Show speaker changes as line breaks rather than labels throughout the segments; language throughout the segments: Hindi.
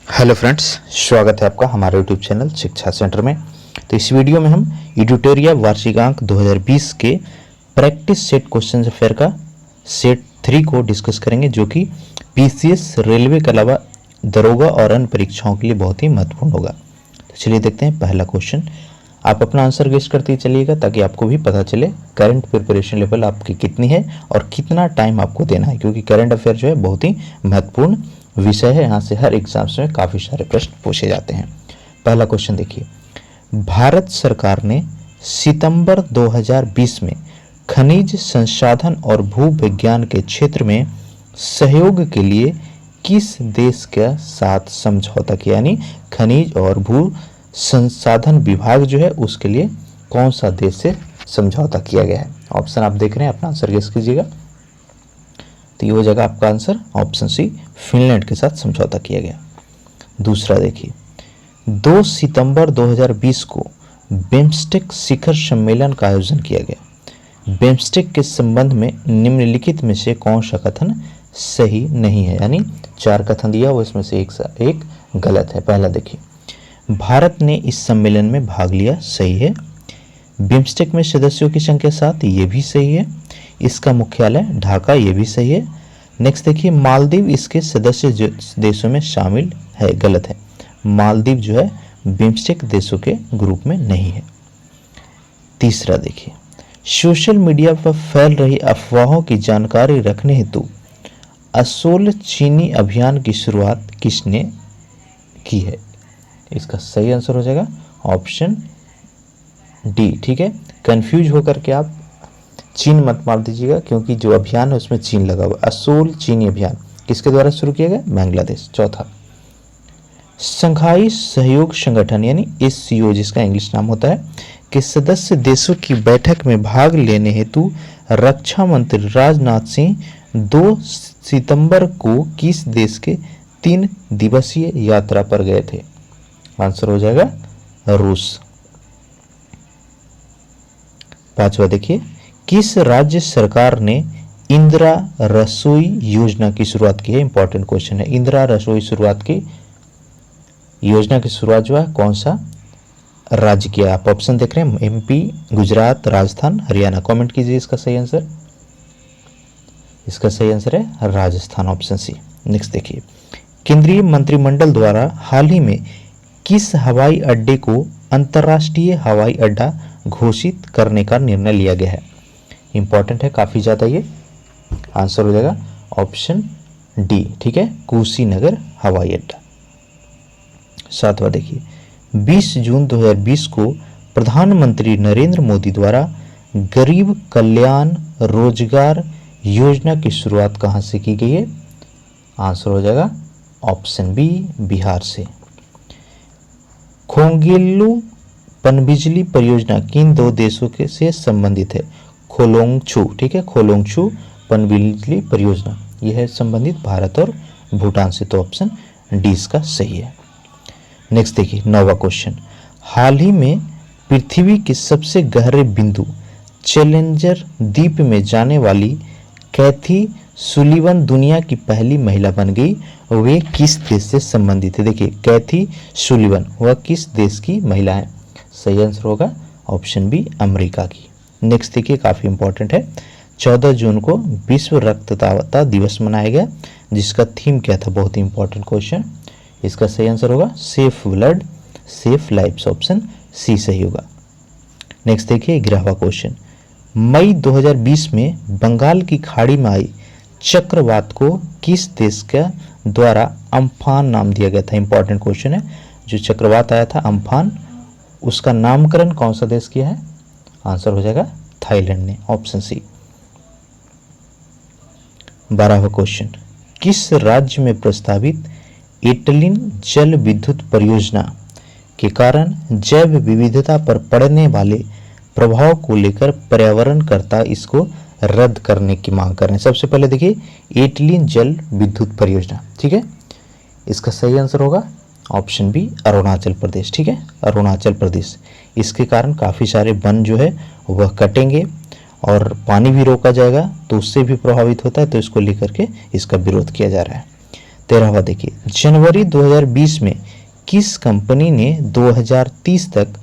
हेलो फ्रेंड्स, स्वागत है आपका हमारे यूट्यूब चैनल शिक्षा सेंटर में। तो इस वीडियो में हम एडिटोरिया वार्षिकांक 2020 के प्रैक्टिस सेट क्वेश्चन अफेयर का सेट 3 को डिस्कस करेंगे, जो कि पीसीएस, रेलवे के अलावा दरोगा और अन्य परीक्षाओं के लिए बहुत ही महत्वपूर्ण होगा। तो चलिए देखते हैं पहला क्वेश्चन। आप अपना आंसर गेस करते चलिएगा ताकि आपको भी पता चले करंट प्रिपरेशन लेवल आपकी कितनी है और कितना टाइम आपको देना है, क्योंकि करंट अफेयर जो है बहुत ही महत्वपूर्ण विषय है। यहाँ से हर एग्जाम्स में काफ़ी सारे प्रश्न पूछे जाते हैं। पहला क्वेश्चन देखिए, भारत सरकार ने सितंबर 2020 में खनिज संसाधन और भूविज्ञान के क्षेत्र में सहयोग के लिए किस देश के साथ समझौता किया, यानी खनिज और भू संसाधन विभाग जो है उसके लिए कौन सा देश से समझौता किया गया है। ऑप्शन आप देख रहे हैं, अपना आंसर गेस कीजिएगा। तो ये हो जाएगा आपका आंसर ऑप्शन सी, फिनलैंड के साथ समझौता किया गया। दूसरा देखिए, 2 सितंबर 2020 को बिम्स्टेक शिखर सम्मेलन का आयोजन किया गया। बिम्स्टेक के संबंध में निम्नलिखित में से कौन सा कथन सही नहीं है, यानी 4 कथन दिया हुआ, इसमें से एक गलत है। पहला देखिए, भारत ने इस सम्मेलन में भाग लिया, सही है। बिम्स्टेक में सदस्यों की संख्या 7, ये भी सही है। इसका मुख्यालय ढाका, ये भी सही है। नेक्स्ट देखिए, मालदीव इसके सदस्य देशों में शामिल है, गलत है। मालदीव जो है बिम्स्टेक देशों के ग्रुप में नहीं है। तीसरा देखिए, सोशल मीडिया पर फैल रही अफवाहों की जानकारी रखने हेतु असोल चीनी अभियान की शुरुआत किसने की है। इसका सही आंसर हो जाएगा ऑप्शन डी, ठीक है। कंफ्यूज होकर के आप चीन मत मार दीजिएगा, क्योंकि जो अभियान है उसमें चीन लगा हुआ। असोल चीनी अभियान किसके द्वारा शुरू किया गया, बांग्लादेश। चौथा, शंघाई सहयोग संगठन यानी एससीओ, जिसका इंग्लिश नाम होता है, के सदस्य देशों की बैठक में भाग लेने हेतु रक्षा मंत्री राजनाथ सिंह 2 सितंबर को किस देश के 3 दिवसीय यात्रा पर गए थे। आंसर हो जाएगा रूस। पांचवा देखिए, किस राज्य सरकार ने इंदिरा रसोई योजना की शुरुआत की है। इंपॉर्टेंट क्वेश्चन है। इंदिरा रसोई योजना की शुरुआत जो है कौन सा राज्य किया। आप ऑप्शन देख रहे हैं, एमपी, गुजरात, राजस्थान, हरियाणा। कमेंट कीजिए इसका सही आंसर। इसका सही आंसर है राजस्थान, ऑप्शन सी। नेक्स्ट देखिए, केंद्रीय मंत्रिमंडल द्वारा हाल ही में किस हवाई अड्डे को अंतर्राष्ट्रीय हवाई अड्डा घोषित करने का निर्णय लिया गया है। इंपॉर्टेंट है काफी ज्यादा ये। आंसर हो जाएगा ऑप्शन डी, ठीक है, कुशीनगर हवाई अड्डा। सातवां देखिए, 20 जून 2020 को प्रधानमंत्री नरेंद्र मोदी द्वारा गरीब कल्याण रोजगार योजना की शुरुआत कहां से की गई है। आंसर हो जाएगा ऑप्शन बी, बिहार से। खोंगेल्लू पनबिजली परियोजना किन 2 देशों के से संबंधित है। खोलोंगछू, ठीक है, खोलोंगछू पनबिजली परियोजना यह है संबंधित भारत और भूटान से। तो ऑप्शन डी इसका सही है। नेक्स्ट देखिए, 9वां क्वेश्चन, हाल ही में पृथ्वी के सबसे गहरे बिंदु चैलेंजर द्वीप में जाने वाली कैथी सुलीवन दुनिया की पहली महिला बन गई। वे किस देश से संबंधित है। देखिए, कैथी सुलीवन वह किस देश की महिला है। सही आंसर होगा ऑप्शन बी, अमेरिका की। नेक्स्ट देखिए, काफी इंपॉर्टेंट है। 14 जून को विश्व रक्तदाता दिवस मनाया गया, जिसका थीम क्या था। बहुत ही इंपॉर्टेंट क्वेश्चन। इसका सही आंसर होगा safe blood safe lives, option C सही होगा। नेक्स्ट देखिए, 11वां क्वेश्चन, मई 2020 में बंगाल की खाड़ी में आई चक्रवात को किस देश के द्वारा अम्फान नाम दिया गया था। इंपॉर्टेंट क्वेश्चन है। जो चक्रवात आया था अम्फान, उसका नामकरण कौन सा देश किया है। आंसर हो जाएगा थाईलैंड ने, ऑप्शन सी। 12वां क्वेश्चन, किस राज्य में प्रस्तावित एटलिन जल विद्युत परियोजना के कारण जैव विविधता पर पड़ने वाले प्रभाव को लेकर पर्यावरणकर्ता इसको रद्द करने की मांग कर रहे हैं। सबसे पहले देखिए, एटलिन जल विद्युत परियोजना, ठीक है, इसका सही आंसर होगा ऑप्शन बी, अरुणाचल प्रदेश, ठीक है, अरुणाचल प्रदेश। इसके कारण काफ़ी सारे वन जो है वह कटेंगे और पानी भी रोका जाएगा, तो उससे भी प्रभावित होता है, तो इसको लेकर के इसका विरोध किया जा रहा है। 13वां देखिए, जनवरी 2020 में किस कंपनी ने 2030 तक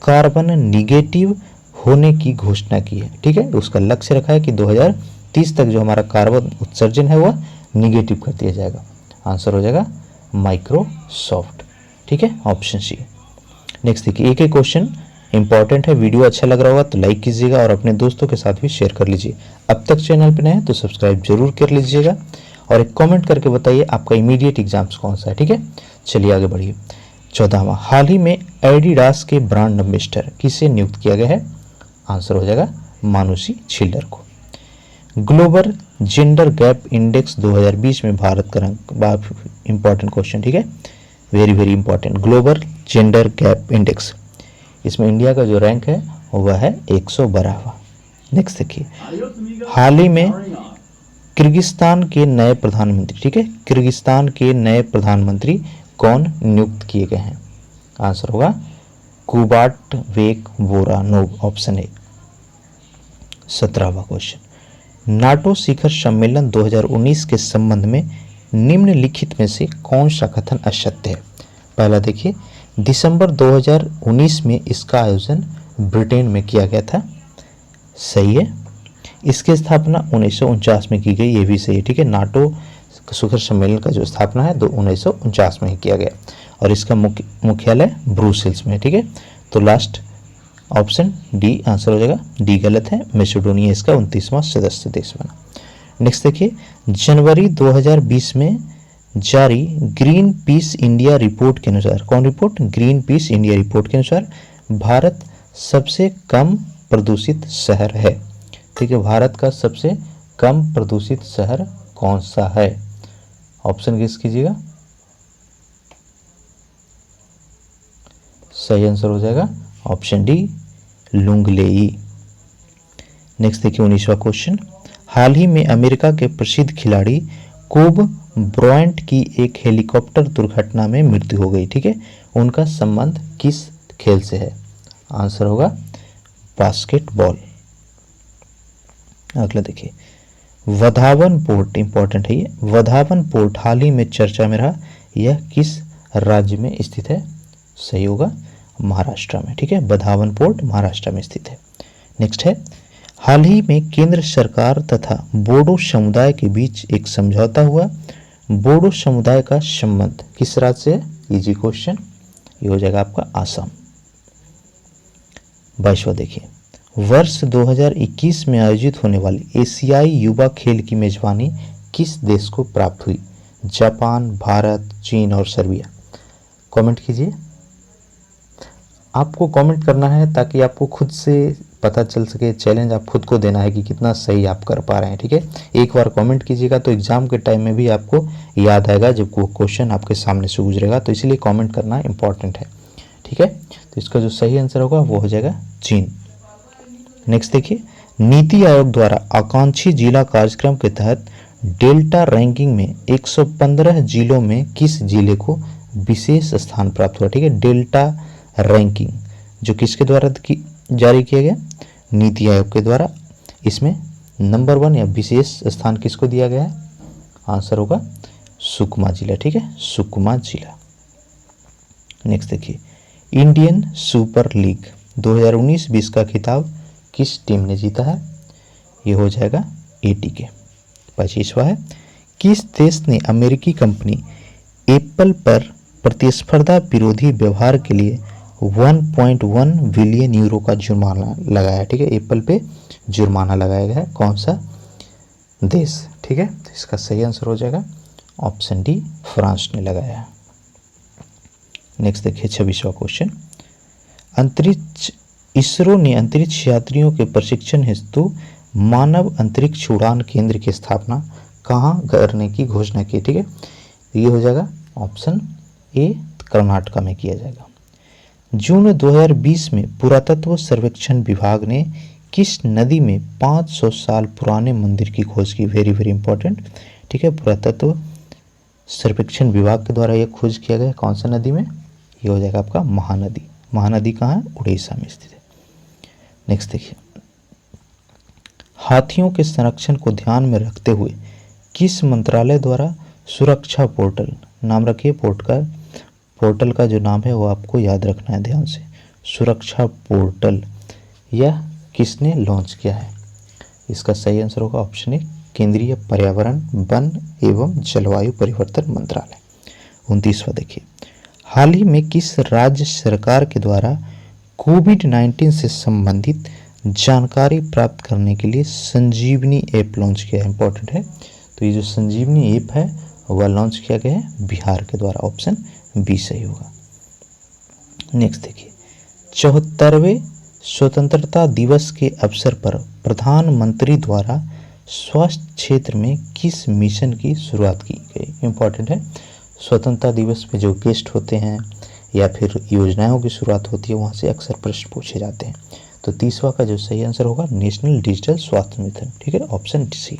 कार्बन निगेटिव होने की घोषणा की है। ठीक है, उसका लक्ष्य रखा है कि 2030 तक जो हमारा कार्बन उत्सर्जन है वह निगेटिव कर दिया जाएगा। आंसर हो जाएगा माइक्रोसॉफ्ट। ठीक है, ऑप्शन सी। नेक्स्ट देखिए, एक एक क्वेश्चन इंपॉर्टेंट है। वीडियो अच्छा लग रहा होगा तो लाइक कीजिएगा और अपने दोस्तों के साथ भी शेयर कर लीजिए। अब तक चैनल पर नए हैं तो सब्सक्राइब जरूर कर लीजिएगा और एक कमेंट करके बताइए आपका इमीडिएट एग्जाम्स कौन सा है। ठीक है, चलिए आगे बढ़िए। 14वां, हाल ही में एडिडास के ब्रांड एम्बेसडर किसे नियुक्त किया गया है। आंसर हो जाएगा मानुषी छिल्लर को। ग्लोबल जेंडर गैप इंडेक्स 2020 में भारत का रैंक, इंपॉर्टेंट क्वेश्चन। ठीक है, very very important. Global gender gap index, इसमें इंडिया का जो रैंक है वह है 112वां। नेक्स्ट देखिए, हाल ही में किर्गिस्तान के नए प्रधानमंत्री, ठीक है, किर्गिस्तान के नए प्रधानमंत्री कौन नियुक्त किए गए हैं। आंसर होगा कुबाटबेक बोरानोव, ऑप्शन ए। 17वां क्वेश्चन, नाटो शिखर सम्मेलन 2019 के संबंध में निम्नलिखित में से कौन सा कथन असत्य है। पहला देखिए, दिसंबर 2019 में इसका आयोजन ब्रिटेन में किया गया था, सही है। इसकी स्थापना 1949 में की गई, ये भी सही है। ठीक है, नाटो शिखर सम्मेलन का जो स्थापना है 1949 में ही किया गया और इसका मुख्यालय ब्रुसेल्स में। ठीक है, तो लास्ट ऑप्शन डी आंसर हो जाएगा। डी गलत है, मैसेडोनिया इसका 29वां सदस्य देश बना। नेक्स्ट देखिए, जनवरी 2020 में जारी ग्रीन पीस इंडिया रिपोर्ट के अनुसार, कौन report, green peas India report के अनुसार भारत सबसे कम प्रदूषित शहर है। ठीक है, भारत का सबसे कम प्रदूषित शहर कौन सा है। ऑप्शन गेस कीजिएगा। सही आंसर हो जाएगा ऑप्शन डी, लुंगलेई। नेक्स्ट देखिए, 19वां क्वेश्चन, हाल ही में अमेरिका के प्रसिद्ध खिलाड़ी कोब ब्रायंट की एक हेलीकॉप्टर दुर्घटना में मृत्यु हो गई। ठीक है, उनका संबंध किस खेल से है। आंसर होगा बास्केटबॉल। अगला देखिए, वधावन पोर्ट, इंपॉर्टेंट है ये, वधावन पोर्ट हाल ही में चर्चा में रहा, यह किस राज्य में स्थित है। सही होगा महाराष्ट्र में। ठीक है, वधावन पोर्ट महाराष्ट्र में स्थित है। नेक्स्ट है, हाल ही में केंद्र सरकार तथा बोडो समुदाय के बीच एक समझौता हुआ, बोडो समुदाय का संबंध किस राज्य से है। इजी क्वेश्चन, ये हो जाएगा आपका आसाम। 22वां देखिए, वर्ष 2021 में आयोजित होने वाली एशियाई युवा खेल की मेजबानी किस देश को प्राप्त हुई। जापान, भारत, चीन और सर्बिया। कमेंट कीजिए, आपको कमेंट करना है ताकि आपको खुद से पता चल सके, चैलेंज आप खुद को देना है कि कितना सही आप कर पा रहे हैं। ठीक है, एक बार कमेंट कीजिएगा तो एग्जाम के टाइम में भी आपको याद आएगा जब वो क्वेश्चन आपके सामने से गुजरेगा, तो इसलिए कमेंट करना इंपॉर्टेंट है। ठीक है, तो इसका जो सही आंसर होगा वो हो जाएगा चीन। नेक्स्ट देखिए, नीति आयोग द्वारा आकांक्षी जिला कार्यक्रम के तहत डेल्टा रैंकिंग में 115 जिलों में किस जिले को विशेष स्थान प्राप्त हुआ। ठीक है, डेल्टा रैंकिंग जो किसके द्वारा जारी किया गया, नीति आयोग के द्वारा, इसमें नंबर 1 या विशेष स्थान किसको दिया गया है। आंसर होगा सुकमा जिला। ठीक है, सुकमा जिला। नेक्स्ट देखिए, इंडियन सुपर लीग 2019-20 का खिताब किस टीम ने जीता है। ये हो जाएगा एटीके। 25वां है, किस देश ने अमेरिकी कंपनी एप्पल पर प्रतिस्पर्धा विरोधी व्यवहार के लिए 1.1 बिलियन यूरो का जुर्माना लगाया। ठीक है, एप्पल पे जुर्माना लगाया गया है, कौन सा देश। ठीक है, तो इसका सही आंसर हो जाएगा ऑप्शन डी, फ्रांस ने लगाया है। नेक्स्ट देखिए, 26वां क्वेश्चन, इसरो ने अंतरिक्ष यात्रियों के प्रशिक्षण हेतु मानव अंतरिक्ष उड़ान केंद्र की स्थापना कहाँ करने की घोषणा की। ठीक है, ये हो जाएगा ऑप्शन ए, कर्नाटका में किया जाएगा। जून 2020 में पुरातत्व सर्वेक्षण विभाग ने किस नदी में 500 साल पुराने मंदिर की खोज की। Very very important. ठीक है, पुरातत्व सर्वेक्षण विभाग के द्वारा यह खोज किया गया, कौन सा नदी में। ये हो जाएगा आपका महानदी। महानदी कहाँ है, उड़ीसा में स्थित है। नेक्स्ट देखिए, हाथियों के संरक्षण को ध्यान में रखते हुए किस मंत्रालय द्वारा सुरक्षा पोर्टल, नाम रखिए पोर्टल का जो नाम है वो आपको याद रखना है ध्यान से। सुरक्षा पोर्टल यह किसने लॉन्च किया है? इसका सही आंसर होगा ऑप्शन ए, केंद्रीय पर्यावरण, वन एवं जलवायु परिवर्तन मंत्रालय। 29वां देखिए, हाल ही में किस राज्य सरकार के द्वारा कोविड-19 से संबंधित जानकारी प्राप्त करने के लिए संजीवनी ऐप लॉन्च किया है? इंपॉर्टेंट है। तो ये जो संजीवनी ऐप है वह लॉन्च किया गया है बिहार के द्वारा, ऑप्शन बी सही होगा। नेक्स्ट देखिए, 74वें स्वतंत्रता दिवस के अवसर पर प्रधानमंत्री द्वारा स्वास्थ्य क्षेत्र में किस मिशन की शुरुआत की गई? इंपॉर्टेंट है। स्वतंत्रता दिवस पे जो गेस्ट होते हैं या फिर योजनाओं की शुरुआत होती है वहाँ से अक्सर प्रश्न पूछे जाते हैं। तो 30वां का जो सही आंसर होगा नेशनल डिजिटल स्वास्थ्य मिशन, ठीक है, ऑप्शन सी।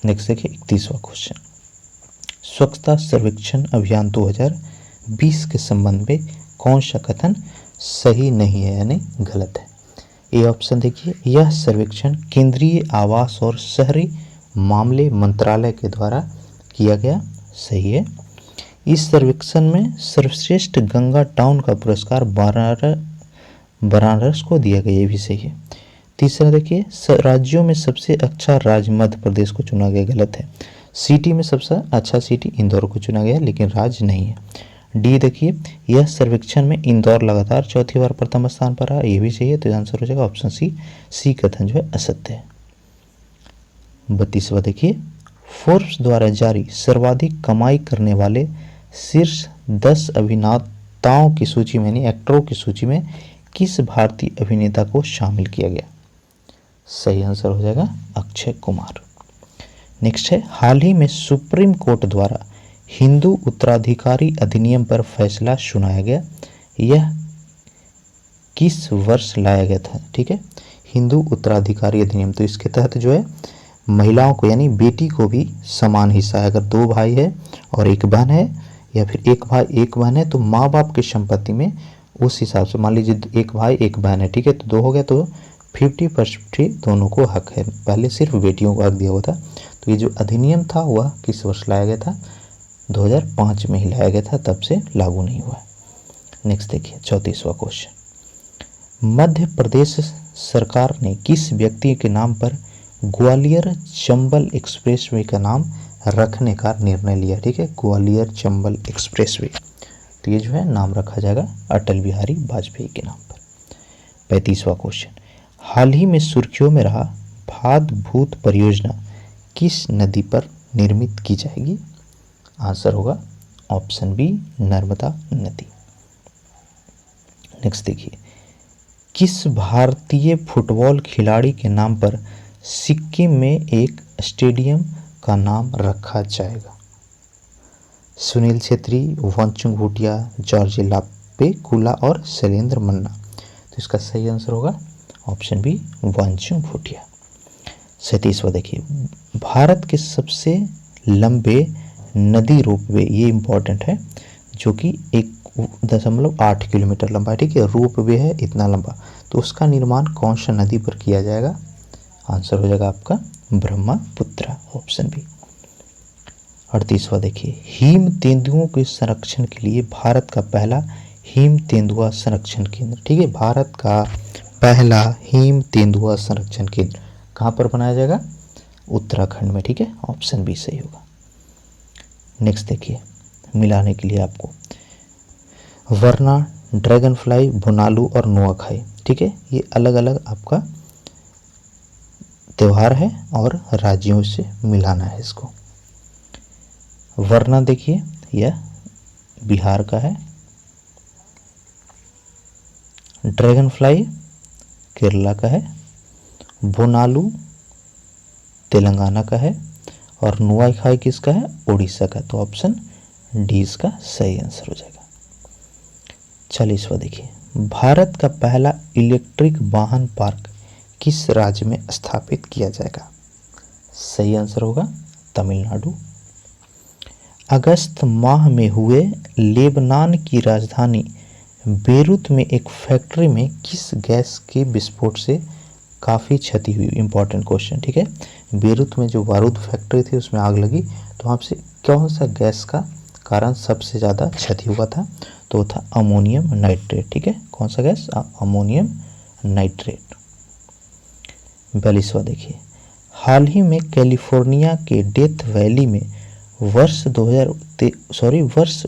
नेक्स्ट देखिए 31वां क्वेश्चन, स्वच्छता सर्वेक्षण अभियान 2020 के संबंध में कौन सा कथन सही नहीं है यानी गलत है? ये ऑप्शन देखिए, यह सर्वेक्षण केंद्रीय आवास और शहरी मामले मंत्रालय के द्वारा किया गया, सही है। इस सर्वेक्षण में सर्वश्रेष्ठ गंगा टाउन का पुरस्कार बनारस को दिया गया, ये भी सही है। तीसरा देखिए, राज्यों में सबसे अच्छा राज्य मध्य प्रदेश को चुना गया, गलत है। सिटी में सबसे अच्छा सिटी इंदौर को चुना गया लेकिन राज्य नहीं है। डी देखिए, यह सर्वेक्षण में इंदौर लगातार चौथी बार प्रथम स्थान पर रहा, ये भी सही है। तो आंसर हो जाएगा ऑप्शन सी कथन जो है असत्य है। 32वां देखिए, फोर्ब्स द्वारा जारी सर्वाधिक कमाई करने वाले शीर्ष 10 अभिनेताओं की सूची में यानी एक्टरों की सूची में किस भारतीय अभिनेता को शामिल किया गया? सही आंसर हो जाएगा अक्षय कुमार। नेक्स्ट है, हाल ही में सुप्रीम कोर्ट द्वारा हिंदू उत्तराधिकारी अधिनियम पर फैसला सुनाया गया, यह किस वर्ष लाया गया था? ठीक है, हिंदू उत्तराधिकारी अधिनियम। तो इसके तहत जो है महिलाओं को यानी बेटी को भी समान हिस्सा है। अगर 2 भाई है और 1 बहन है या फिर 1 भाई 1 बहन है तो माँ बाप की संपत्ति में उस हिसाब से, मान लीजिए 1 भाई 1 बहन है, ठीक है, तो 2 हो गया, तो 50% दोनों को हक है। पहले सिर्फ बेटियों को हक दिया हुआ था। तो ये जो अधिनियम था वह किस वर्ष लाया गया था? 2005 में ही लाया गया था, तब से लागू नहीं हुआ। नेक्स्ट देखिए 34वां क्वेश्चन, मध्य प्रदेश सरकार ने किस व्यक्ति के नाम पर ग्वालियर चंबल एक्सप्रेसवे का नाम रखने का निर्णय लिया? ठीक है, ग्वालियर चंबल एक्सप्रेसवे, तो ये जो है नाम रखा जाएगा अटल बिहारी वाजपेयी के नाम पर। 35वां क्वेश्चन, हाल ही में सुर्खियों में रहा भात भूत परियोजना किस नदी पर निर्मित की जाएगी? आंसर होगा ऑप्शन बी, नर्मदा नदी। नेक्स्ट देखिए, किस भारतीय फुटबॉल खिलाड़ी के नाम पर सिक्किम में एक स्टेडियम का नाम रखा जाएगा? सुनील छेत्री, वांगचुक भूटिया, जॉर्ज लापेकुला और शैलेंद्र मन्ना। तो इसका सही आंसर होगा ऑप्शन बी, वांगचुक भूटिया। 37वां देखिए, भारत के सबसे लंबे नदी रोपवे, ये इंपॉर्टेंट है, जो कि 1.8 किलोमीटर लंबा है, ठीक है, रोपवे है इतना लंबा, तो उसका निर्माण कौन सा नदी पर किया जाएगा? आंसर हो जाएगा आपका ब्रह्मपुत्र, ऑप्शन बी। 38वां देखिए, हिम तेंदुओं के संरक्षण के लिए भारत का पहला हिम तेंदुआ संरक्षण केंद्र, ठीक है, भारत का पहला हिम तेंदुआ संरक्षण केंद्र कहाँ पर बनाया जाएगा? उत्तराखंड में, ठीक है, ऑप्शन बी सही होगा। नेक्स्ट देखिए, मिलाने के लिए आपको वरना, ड्रैगन फ्लाई, भुनालू और नुआखाई, ठीक है, ये अलग अलग आपका त्यौहार है और राज्यों से मिलाना है इसको। वरना देखिए यह बिहार का है, ड्रैगन फ्लाई केरला का है, बोनालू तेलंगाना का है और नुआखाई किसका है? उड़ीसा का। तो ऑप्शन डी इसका सही आंसर हो जाएगा। 40वां देखिए, भारत का पहला इलेक्ट्रिक वाहन पार्क किस राज्य में स्थापित किया जाएगा? सही आंसर होगा तमिलनाडु। अगस्त माह में हुए लेबनान की राजधानी बेरूत में एक फैक्ट्री में किस गैस के विस्फोट से काफ़ी क्षति हुई, इंपॉर्टेंट क्वेश्चन, ठीक है। बेरूत में जो बारूद फैक्ट्री थी उसमें आग लगी, तो वहाँ से कौन सा गैस का कारण सबसे ज़्यादा क्षति हुआ था, तो वो था अमोनियम नाइट्रेट, ठीक है। कौन सा गैस? Ammonium nitrate. 42वां देखिए, हाल ही में कैलिफोर्निया के डेथ वैली में वर्ष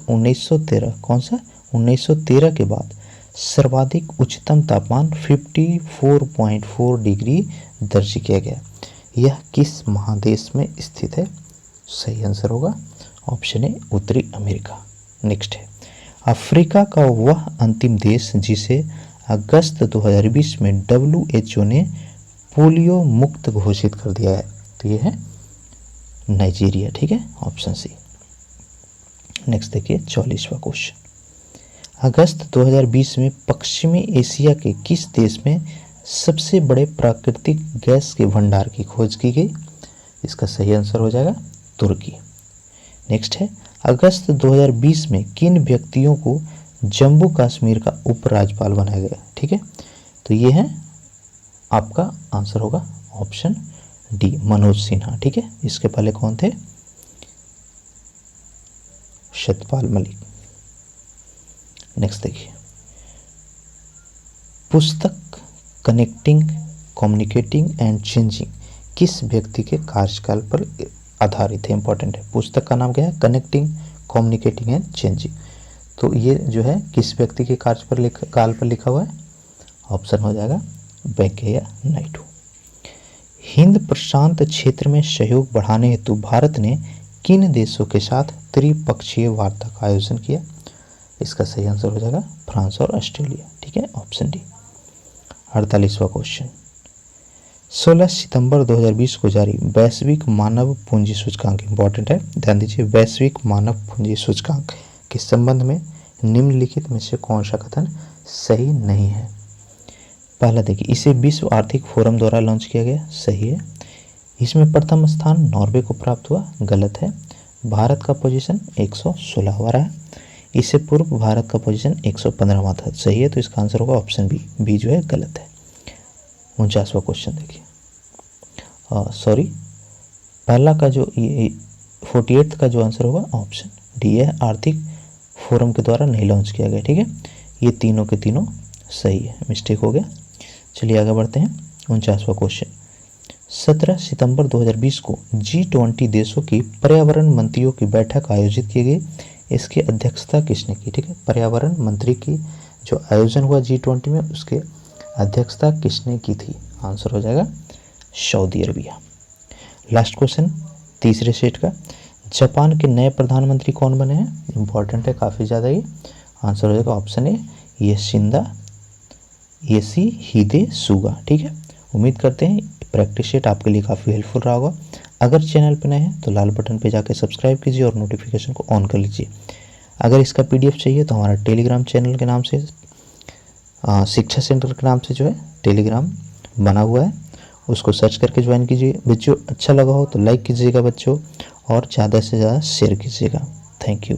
1913, कौन सा? 1913 के बाद सर्वाधिक उच्चतम तापमान 54.4 डिग्री दर्ज किया गया। यह किस महादेश में स्थित है? सही आंसर होगा ऑप्शन ए, उत्तरी अमेरिका। नेक्स्ट है, अफ्रीका का वह अंतिम देश जिसे अगस्त 2020 में WHO ने पोलियो मुक्त घोषित कर दिया है, तो ये है नाइजीरिया, ठीक है, ऑप्शन सी। नेक्स्ट देखिए 44वां क्वेश्चन, अगस्त 2020 में पश्चिमी एशिया के किस देश में सबसे बड़े प्राकृतिक गैस के भंडार की खोज की गई? इसका सही आंसर हो जाएगा तुर्की। नेक्स्ट है, अगस्त 2020 में किन व्यक्तियों को जम्मू कश्मीर का उपराज्यपाल बनाया गया? ठीक है, तो ये है आपका आंसर होगा ऑप्शन डी, मनोज सिन्हा, ठीक है। इसके पहले कौन थे? सत्यपाल मलिक। नेक्स्ट देखिए, पुस्तक कनेक्टिंग, कम्युनिकेटिंग एंड चेंजिंग किस व्यक्ति के कार्यकाल पर आधारित है? इंपॉर्टेंट है। पुस्तक का नाम क्या है? Connecting, communicating and changing. तो ये जो है किस व्यक्ति के काल पर लिखा हुआ है? ऑप्शन हो जाएगा वेंकैया नायडू। हिंद प्रशांत क्षेत्र में सहयोग बढ़ाने हेतु भारत ने किन देशों के साथ त्रिपक्षीय वार्ता का आयोजन किया? इसका सही आंसर हो जाएगा फ्रांस और ऑस्ट्रेलिया, ठीक है, ऑप्शन डी। 48वां क्वेश्चन, 16 सितंबर 2020 को जारी वैश्विक मानव पूंजी सूचकांक, इंपॉर्टेंट है, ध्यान दीजिए, वैश्विक मानव पूंजी सूचकांक के संबंध में निम्नलिखित में से कौन सा कथन सही नहीं है? पहला देखिए, इसे विश्व आर्थिक फोरम द्वारा लॉन्च किया गया, सही है। इसमें प्रथम स्थान नॉर्वे को प्राप्त हुआ, गलत है। भारत का पोजीशन 116वां रहा। इससे पूर्व भारत का पोजीशन 115वां था, सही है। तो इसका आंसर होगा ऑप्शन बी, बी जो है गलत है। 49वां क्वेश्चन देखिए, सॉरी, पहला का जो 48 का जो आंसर होगा ऑप्शन डी है, आर्थिक फोरम के द्वारा नहीं लॉन्च किया गया, ठीक है। ये तीनों के तीनों सही है, मिस्टेक हो गया। चलिए आगे बढ़ते हैं। 49वां क्वेश्चन, 17 सितंबर 2020 को G20 देशों की पर्यावरण मंत्रियों की बैठक आयोजित की गई, इसकी अध्यक्षता किसने की? ठीक है, पर्यावरण मंत्री की जो आयोजन हुआ G20 में, उसके अध्यक्षता किसने की थी? आंसर हो जाएगा सऊदी अरबिया। लास्ट क्वेश्चन तीसरे सेट का, जापान के नए प्रधानमंत्री कौन बने हैं? इंपॉर्टेंट है काफ़ी ज़्यादा ये। आंसर हो जाएगा ऑप्शन ए, योशिहिदे सुगा, ठीक है। उम्मीद करते हैं प्रैक्टिस सेट आपके लिए काफ़ी हेल्पफुल रहा होगा। अगर चैनल पर नए हैं तो लाल बटन पे जाकर सब्सक्राइब कीजिए और नोटिफिकेशन को ऑन कर लीजिए। अगर इसका PDF चाहिए तो हमारा टेलीग्राम चैनल के नाम से, शिक्षा सेंटर के नाम से जो है टेलीग्राम बना हुआ है, उसको सर्च करके ज्वाइन कीजिए। वीडियो अच्छा लगा हो तो लाइक कीजिएगा बच्चों, और ज़्यादा से ज़्यादा शेयर कीजिएगा। Thank you.